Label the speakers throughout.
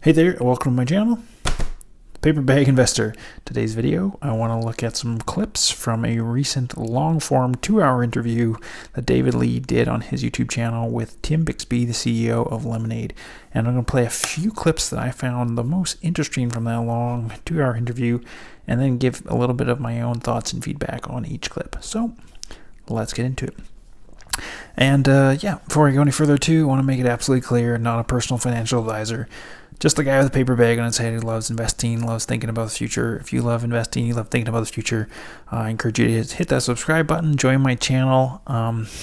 Speaker 1: Hey there, welcome to my channel, Paper Bag Investor. Today's video, I want to look at some clips from a recent long-form 2-hour interview that David Lee did on his YouTube channel with Tim Bixby, the CEO of LMND. And I'm going to play a few clips that I found the most interesting from that long 2-hour interview, and then give a little bit of my own thoughts and feedback on each clip. So, let's get into it. And before I go any further too, I want to make it absolutely clear, not a personal financial advisor. Just a guy with a paper bag on his head who loves investing, loves thinking about the future. If you love investing, you love thinking about the future, I encourage you to hit that subscribe button, join my channel.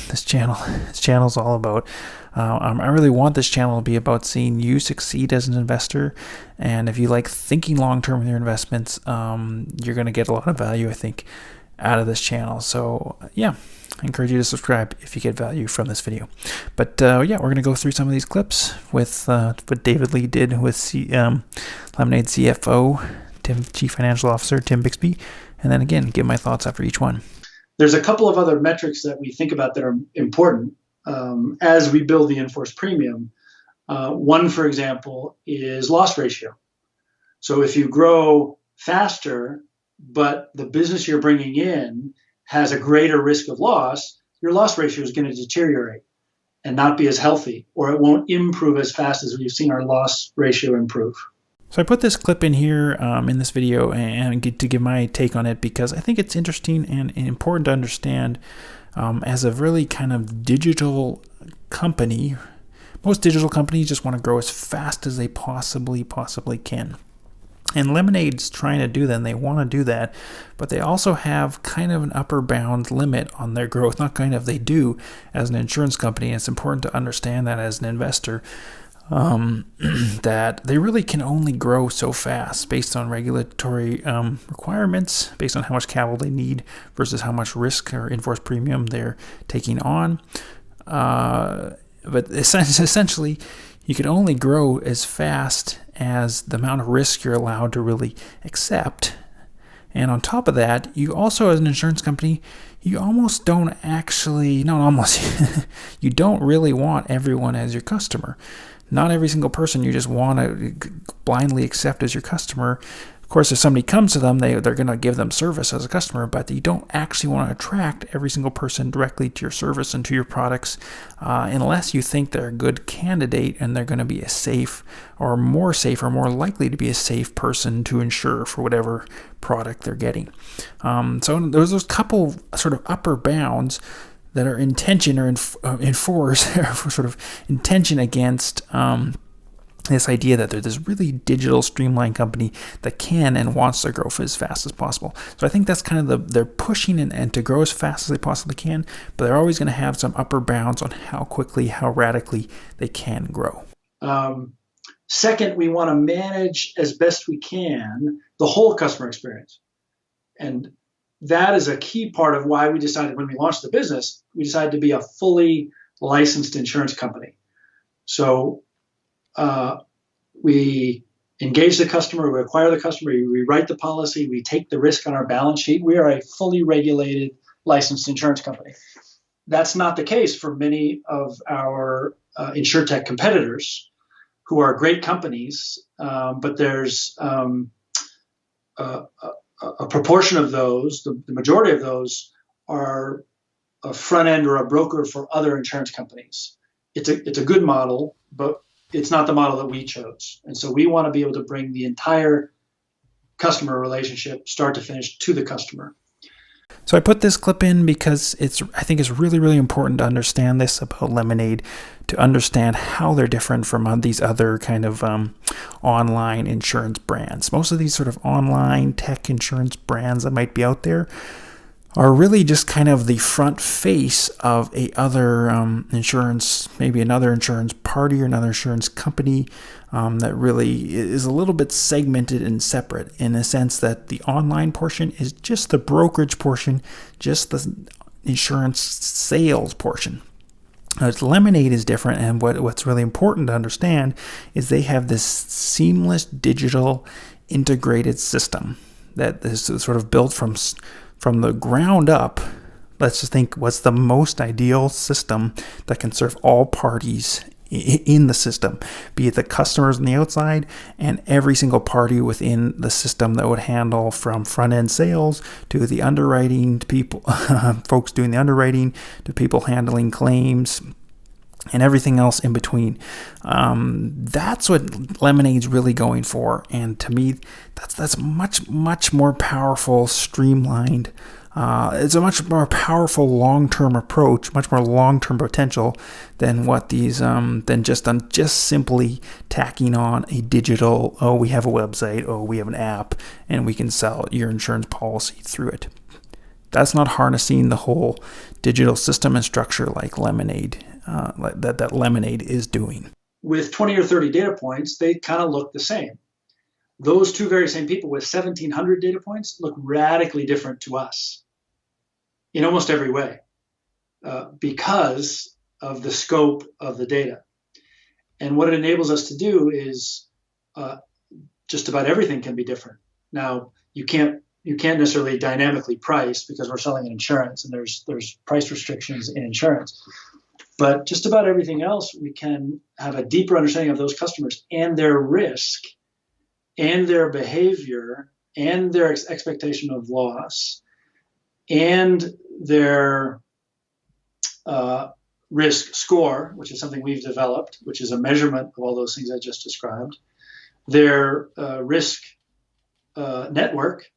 Speaker 1: This channel's all about, I really want this channel to be about seeing you succeed as an investor. And if you like thinking long-term with your investments, you're going to get a lot of value, I think, out of this channel. So yeah, I encourage you to subscribe if you get value from this video. But we're going to go through some of these clips with what David Lee did with LMND CFO, Chief Financial Officer Tim Bixby, and then again, give my thoughts after each one.
Speaker 2: There's a couple of other metrics that we think about that are important as we build the in-force premium. One, for example, is loss ratio. So if you grow faster, but the business you're bringing in has a greater risk of loss, your loss ratio is going to deteriorate and not be as healthy, or it won't improve as fast as we've seen our loss ratio improve.
Speaker 1: So I put this clip in here in this video and to give my take on it because I think it's interesting and important to understand as a really kind of digital company. Most digital companies just want to grow as fast as they possibly can. And LMND's trying to do that, and they want to do that, but they also have kind of an upper bound limit on their growth. Not kind of, they do as an insurance company. And it's important to understand that as an investor, that they really can only grow so fast based on regulatory requirements, based on how much capital they need versus how much risk or in-force premium they're taking on. But essentially, you can only grow as fast as the amount of risk you're allowed to really accept. And on top of that, you also, as an insurance company, you almost don't actually, not almost, you don't really want everyone as your customer. Not every single person you just want to blindly accept as your customer. Of course, if somebody comes to them, they're going to give them service as a customer, but you don't actually want to attract every single person directly to your service and to your products unless you think they're a good candidate and they're going to be a safe or more likely to be a safe person to insure for whatever product they're getting. So there's those couple sort of upper bounds that are in tension or enforced sort of in tension against this idea that they're this really digital, streamlined company that can and wants to grow as fast as possible. So I think that's kind of they're pushing and to grow as fast as they possibly can, but they're always going to have some upper bounds on how quickly, how radically they can grow.
Speaker 2: Second, we want to manage as best we can the whole customer experience. And that is a key part of why we decided when we launched the business, we decided to be a fully licensed insurance company. So we engage the customer, we acquire the customer, we write the policy, we take the risk on our balance sheet. We are a fully regulated, licensed insurance company. That's not the case for many of our insurtech competitors who are great companies, but there's a proportion of those, the majority of those are a front end or a broker for other insurance companies. It's a good model, but it's not the model that we chose. And so we want to be able to bring the entire customer relationship, start to finish, to the customer.
Speaker 1: So I put this clip in because I think it's really, really important to understand this about LMND, to understand how they're different from these other kind of online insurance brands. Most of these sort of online tech insurance brands that might be out there are really just kind of the front face of another insurance, maybe another insurance party or another insurance company that really is a little bit segmented and separate in the sense that the online portion is just the brokerage portion, just the insurance sales portion. LMND is different, and what's really important to understand is they have this seamless digital integrated system that is sort of built from the ground up. Let's just think, what's the most ideal system that can serve all parties in the system, be it the customers on the outside and every single party within the system that would handle from front end sales to the underwriting, to people, folks doing the underwriting, to people handling claims, and everything else in between. That's what Lemonade's really going for, and to me, that's much more powerful, streamlined. It's a much more powerful long-term approach, much more long-term potential than what these than just simply tacking on a digital. Oh, we have a website. Oh, we have an app, and we can sell your insurance policy through it. That's not harnessing the whole digital system and structure like Lemonade. That Lemonade is doing.
Speaker 2: With 20 or 30 data points, they kind of look the same. Those two very same people with 1,700 data points look radically different to us in almost every way because of the scope of the data. And what it enables us to do is just about everything can be different. Now, you can't necessarily dynamically price because we're selling insurance and there's price restrictions in insurance. But just about everything else, we can have a deeper understanding of those customers and their risk and their behavior and their expectation of loss and their risk score, which is something we've developed, which is a measurement of all those things I just described, their risk network.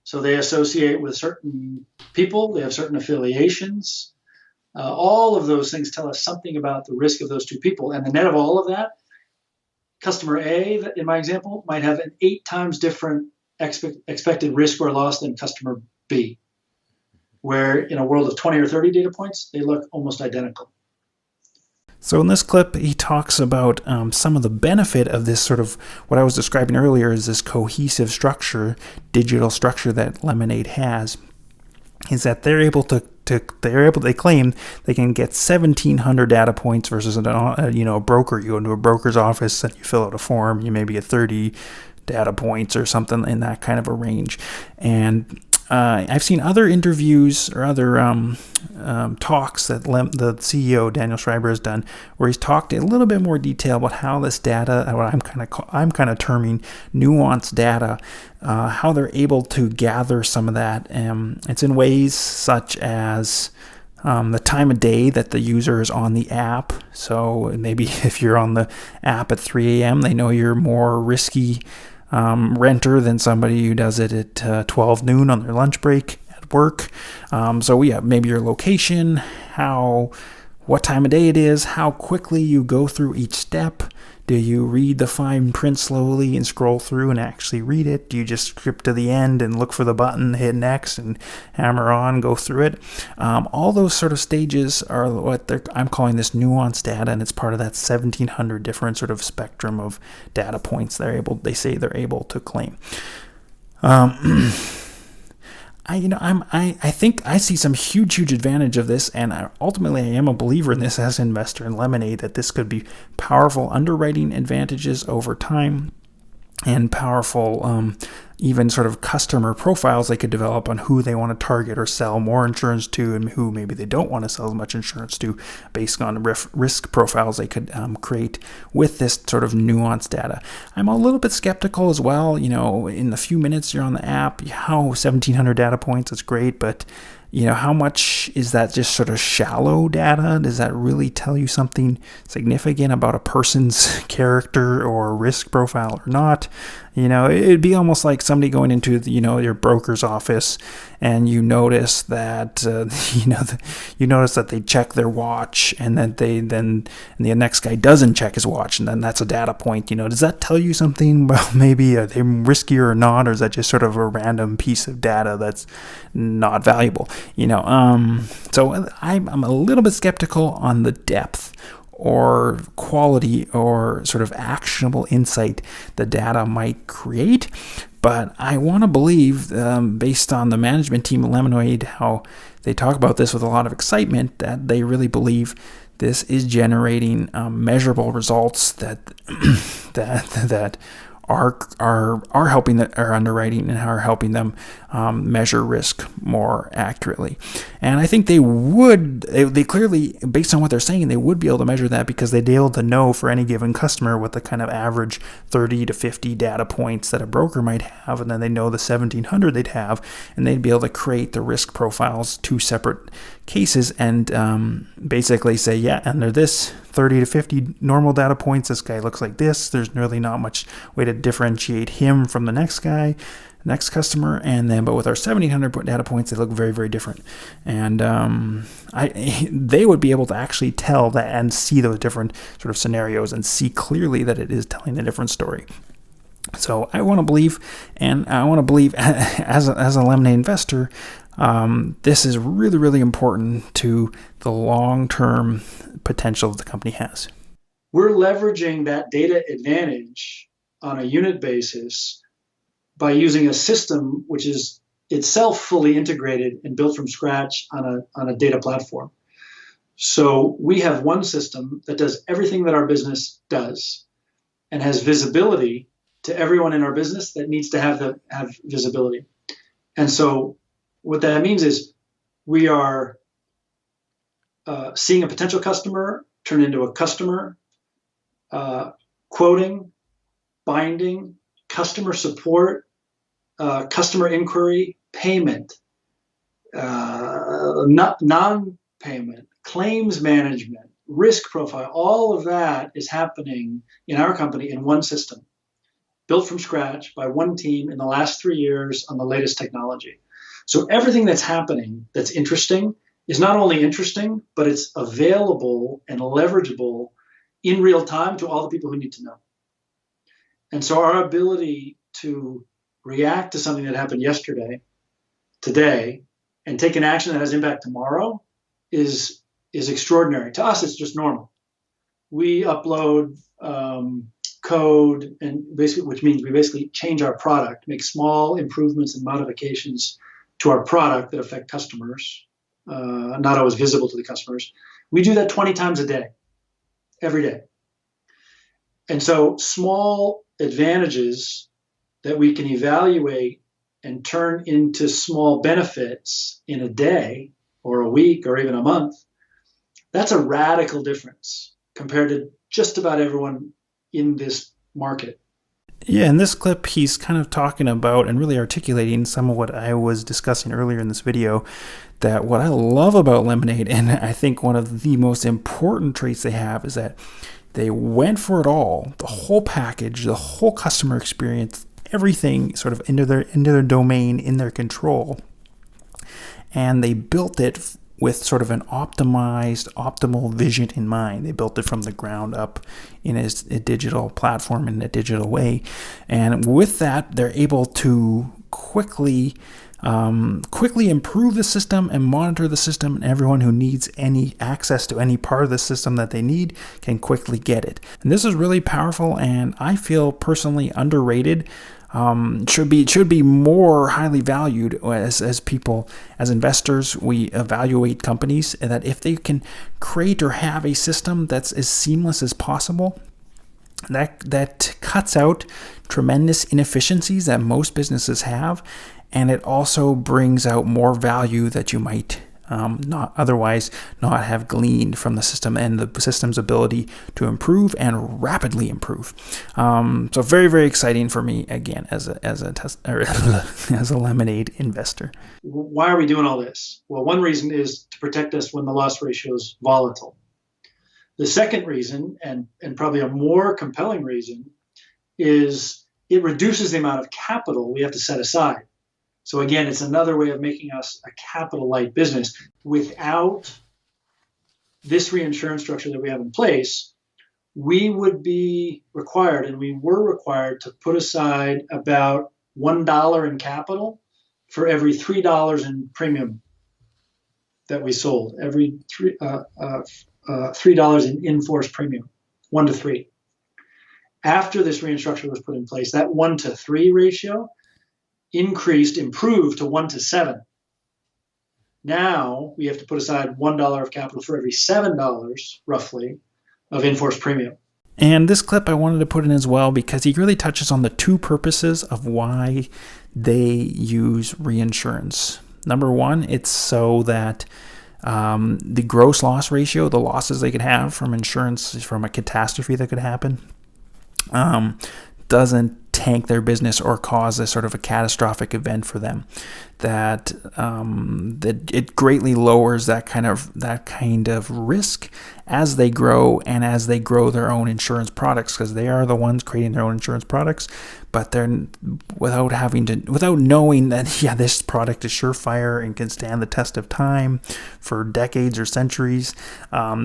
Speaker 2: So they associate with certain people, they have certain affiliations. All of those things tell us something about the risk of those two people. And the net of all of that, customer A, in my example, might have an 8 times different expected risk or loss than customer B, where in a world of 20 or 30 data points, they look almost identical.
Speaker 1: So in this clip, he talks about some of the benefit of this sort of what I was describing earlier is this cohesive structure, digital structure that Lemonade has, is that they claim they can get 1,700 data points versus a broker. You go into a broker's office and you fill out a form, you maybe get 30 data points or something in that kind of a range. And I've seen other interviews or other talks that the CEO Daniel Schreiber has done, where he's talked in a little bit more detail about how this data, what I'm kind of terming nuanced data, how they're able to gather some of that. It's in ways such as the time of day that the user is on the app. So maybe if you're on the app at 3 a.m., they know you're more risky renter than somebody who does it at 12 noon on their lunch break at work. So we have maybe your location, what time of day it is, how quickly you go through each step. Do you read the fine print slowly and scroll through and actually read it? Do you just skip to the end and look for the button, hit next, and hammer on, go through it? All those sort of stages are what I'm calling this nuanced data, and it's part of that 1,700 different sort of spectrum of data points they say they're able to claim. I think I see some huge advantage of this, and ultimately I am a believer in this as an investor in Lemonade, that this could be powerful underwriting advantages over time and powerful even sort of customer profiles they could develop on who they want to target or sell more insurance to and who maybe they don't want to sell as much insurance to based on risk profiles they could create with this sort of nuanced data. I'm a little bit skeptical as well. In the few minutes you're on the app, 1,700 data points, that's great, but how much is that just sort of shallow data? Does that really tell you something significant about a person's character or risk profile or not? It'd be almost like somebody going into your broker's office and you notice that you notice that they check their watch and that and the next guy doesn't check his watch, and then that's a data point. Does that tell you something about maybe are they riskier or not, or is that just sort of a random piece of data that's not valuable? So I'm a little bit skeptical on the depth or quality or sort of actionable insight the data might create. But I want to believe, based on the management team at Lemonade, how they talk about this with a lot of excitement, that they really believe this is generating measurable results that are helping our underwriting and are helping them measure risk more accurately. And I think they clearly, based on what they're saying, they would be able to measure that because they'd be able to know for any given customer what the kind of average 30 to 50 data points that a broker might have, and then they know the 1,700 they'd have, and they'd be able to create the risk profiles, 2 separate cases, and basically say, yeah, under this 30 to 50 normal data points, this guy looks like this. There's really not much way to differentiate him from the next customer, and then but with our 1,700 data points, they look very, very different. And they would be able to actually tell that and see those different sort of scenarios and see clearly that it is telling a different story. So I want to believe, as a Lemonade investor, this is really, really important to the long-term potential that the company has.
Speaker 2: We're leveraging that data advantage on a unit basis by using a system which is itself fully integrated and built from scratch on a data platform. So we have one system that does everything that our business does and has visibility to everyone in our business that needs to have visibility. And so what that means is we are seeing a potential customer turn into a customer, quoting, binding, customer support, customer inquiry, payment, non-payment, claims management, risk profile. All of that is happening in our company in one system, built from scratch by one team in the last 3 years on the latest technology. So everything that's happening that's interesting is not only interesting, but it's available and leverageable in real time to all the people who need to know. And so our ability to react to something that happened yesterday, today, and take an action that has impact tomorrow is extraordinary. To us, it's just normal. We upload code, and basically, which means we basically change our product, make small improvements and modifications to our product that affect customers, not always visible to the customers. We do that 20 times a day, every day. And so small advantages that we can evaluate and turn into small benefits in a day or a week or even a month, that's a radical difference compared to just about everyone in this market.
Speaker 1: Yeah, in this clip, he's kind of talking about and really articulating some of what I was discussing earlier in this video, that what I love about Lemonade, and I think one of the most important traits they have, is that they went for it all, the whole package, the whole customer experience, everything sort of into their domain, in their control. And they built it with sort of an optimal vision in mind. They built it from the ground up in a digital platform, in a digital way. And with that, they're able to quickly improve the system and monitor the system, and everyone who needs any access to any part of the system that they need can quickly get it. And this is really powerful, and I feel personally underrated. Should be more highly valued as people, as investors. We evaluate companies, and that if they can create or have a system that's as seamless as possible, that cuts out tremendous inefficiencies that most businesses have, and it also brings out more value that you might not otherwise not have gleaned from the system, and the system's ability to improve and rapidly improve. So very, very exciting for me, again, as a Lemonade investor.
Speaker 2: Why are we doing all this? Well, one reason is to protect us when the loss ratio is volatile. The second reason, and probably a more compelling reason, is it reduces the amount of capital we have to set aside. So again, it's another way of making us a capital-light business. Without this reinsurance structure that we have in place, we would be required, and we were required, to put aside about $1 in capital for every $3 in premium that we sold. Every $3 in in-force premium, 1 to 3. After this reinsurance structure was put in place, that 1 to 3 ratio improved to 1 to 7. Now we have to put aside $1 of capital for every $7, roughly, of in-force premium.
Speaker 1: And this clip I wanted to put in as well because he really touches on the two purposes of why they use reinsurance. Number one, it's so that the gross loss ratio, the losses they could have from insurance, from a catastrophe that could happen, doesn't tank their business or cause a sort of a catastrophic event for them. That it greatly lowers that kind of risk as they grow and as they grow their own insurance products, because they are the ones creating their own insurance products, but they're without knowing that this product is surefire and can stand the test of time for decades or centuries.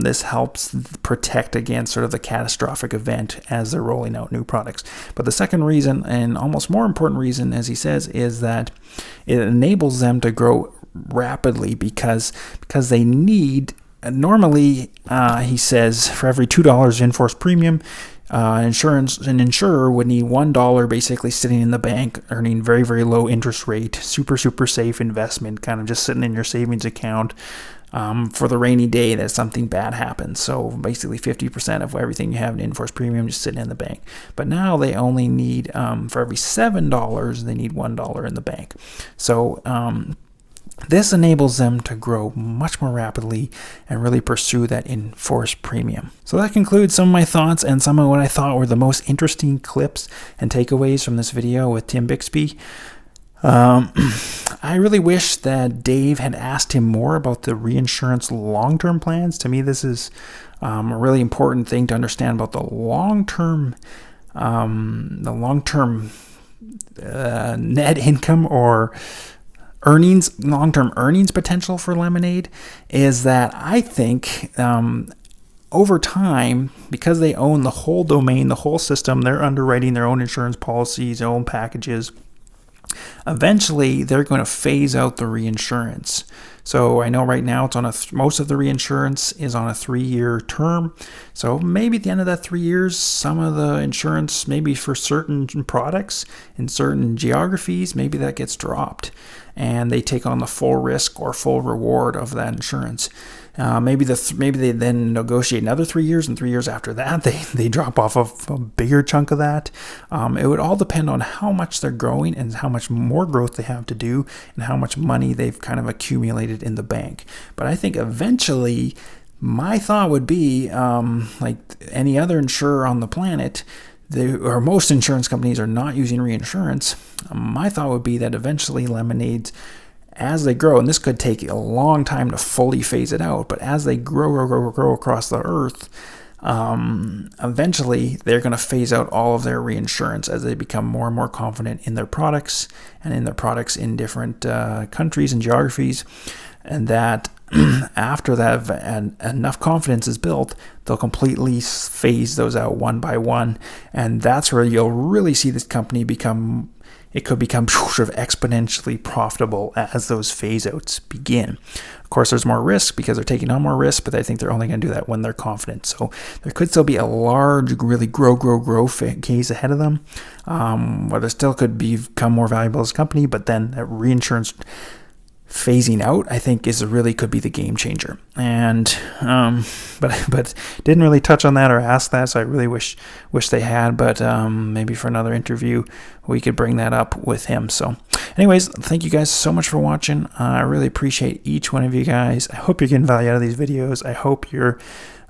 Speaker 1: This helps protect against sort of the catastrophic event as they're rolling out new products. But the second reason, and almost more important reason, as he says, is that it enables them to grow rapidly because they need, normally, he says, for every $2 in-force premium, an insurer would need $1 basically sitting in the bank, earning very, very low interest rate, super, super safe investment, kind of just sitting in your savings account for the rainy day that something bad happens. So basically 50% of everything you have in in-force premium just sitting in the bank. But now they only need, for every $7, they need $1 in the bank. So this enables them to grow much more rapidly and really pursue that in-force premium. So that concludes some of my thoughts and some of what I thought were the most interesting clips and takeaways from this video with Tim Bixby. I really wish that Dave had asked him more about the reinsurance long-term plans. To me, this is a really important thing to understand about the long-term net income or long-term earnings potential for Lemonade. Is that I think over time, because they own the whole domain, the whole system, they're underwriting their own insurance policies, their own packages. Eventually, they're going to phase out the reinsurance. So I know right now it's on most of the reinsurance is on a 3-year term. So maybe at the end of that 3 years, some of the insurance, maybe for certain products in certain geographies, maybe that gets dropped, and they take on the full risk or full reward of that insurance. Maybe they then negotiate another 3 years, and 3 years after that, they drop off a bigger chunk of that. It would all depend on how much they're growing and how much more growth they have to do and how much money they've kind of accumulated in the bank. But I think eventually, my thought would be, like any other insurer on the planet, or most insurance companies are not using reinsurance. My thought would be that eventually Lemonade's, as they grow, and this could take a long time to fully phase it out, but as they grow across the earth, eventually they're going to phase out all of their reinsurance as they become more and more confident in their products and in their products in different countries and geographies. And that after that, and enough confidence is built, they'll completely phase those out one by one. And that's where you'll really see this company could become sort of exponentially profitable as those phase outs begin. Of course, there's more risk because they're taking on more risk, but I think they're only going to do that when they're confident. So there could still be a large, really grow case ahead of them, where they still could become more valuable as a company, but then that reinsurance phasing out, I think, could be the game changer. And but didn't really touch on that or ask that, so I really wish they had. But maybe for another interview we could bring that up with him. So, anyways, thank you guys so much for watching. I really appreciate each one of you guys. I hope you're getting value out of these videos. I hope you're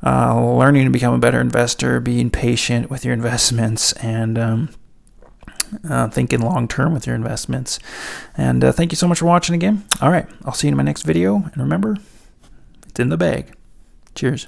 Speaker 1: learning to become a better investor, being patient with your investments, and thinking long term with your investments. And thank you so much for watching again. All right, I'll see you in my next video, and remember, it's in the bag. Cheers.